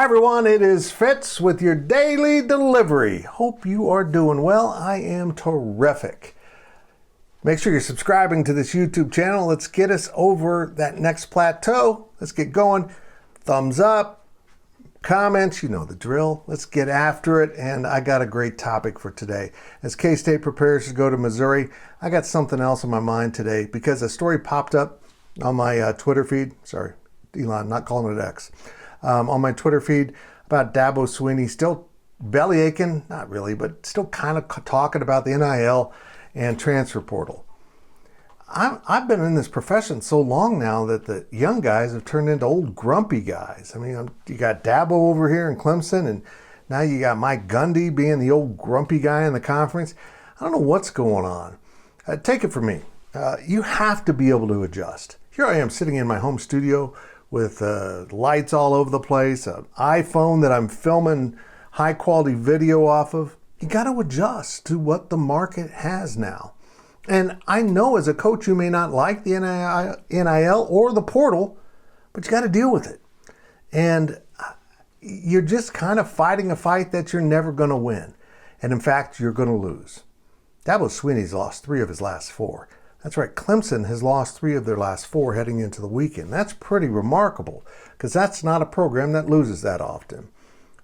Hi everyone, it is Fitz with your daily delivery. Hope you are doing well. I am terrific. Make sure you're subscribing to this YouTube channel. Let's get us over that next plateau. Let's get going. Thumbs up, comments, you know the drill. Let's get after it. And I got a great topic for today. As K-State prepares to go to Missouri, I got something else on my mind today because a story popped up on my Twitter feed. Sorry, Elon, not calling it X. On my Twitter feed about Dabo Swinney still belly aching, not really, but still kind of talking about the NIL and transfer portal. I've been in this profession so long now that the young guys have turned into old grumpy guys. I mean, you got Dabo over here in Clemson, and now you got Mike Gundy being the old grumpy guy in the conference. I don't know what's going on. Take it from me. You have to be able to adjust. Here I am sitting in my home studio with lights all over the place, an iPhone that I'm filming high quality video off of. You got to adjust to what the market has now. And I know as a coach you may not like the NIL or the portal, but you got to deal with it. And you're just kind of fighting a fight that you're never going to win. And in fact, you're going to lose. Dabo Swinney's lost 3 of his last 4. That's right, Clemson has lost 3 of their last 4 heading into the weekend. That's pretty remarkable because that's not a program that loses that often.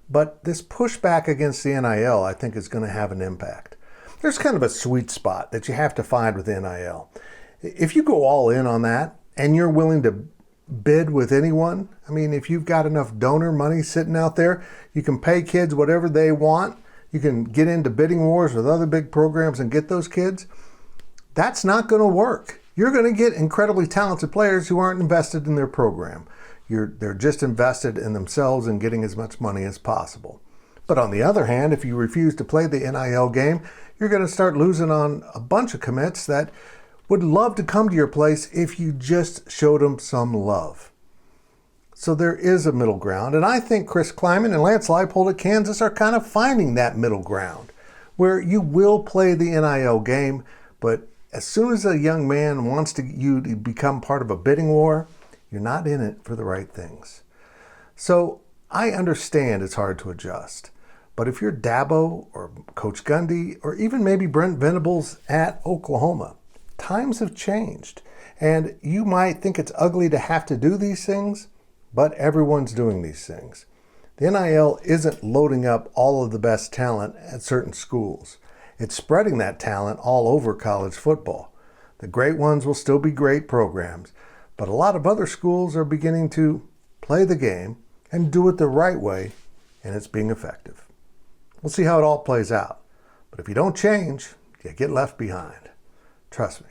But this pushback against the NIL, I think, is going to have an impact. There's kind of a sweet spot that you have to find with NIL. If you go all in on that and you're willing to bid with anyone, I mean, if you've got enough donor money sitting out there, you can pay kids whatever they want. You can get into bidding wars with other big programs and get those kids. That's not going to work. You're going to get incredibly talented players who aren't invested in their program. They're just invested in themselves and getting as much money as possible. But on the other hand, if you refuse to play the NIL game, you're going to start losing on a bunch of commits that would love to come to your place if you just showed them some love. So there is a middle ground, and I think Chris Kleiman and Lance Leipold at Kansas are kind of finding that middle ground where you will play the NIL game, but as soon as a young man wants you to become part of a bidding war, you're not in it for the right things. So I understand it's hard to adjust. But if you're Dabo or Coach Gundy or even maybe Brent Venables at Oklahoma, times have changed. And you might think it's ugly to have to do these things, but everyone's doing these things. The NIL isn't loading up all of the best talent at certain schools. It's spreading that talent all over college football. The great ones will still be great programs, but a lot of other schools are beginning to play the game and do it the right way, and it's being effective. We'll see how it all plays out. But if you don't change, you get left behind. Trust me.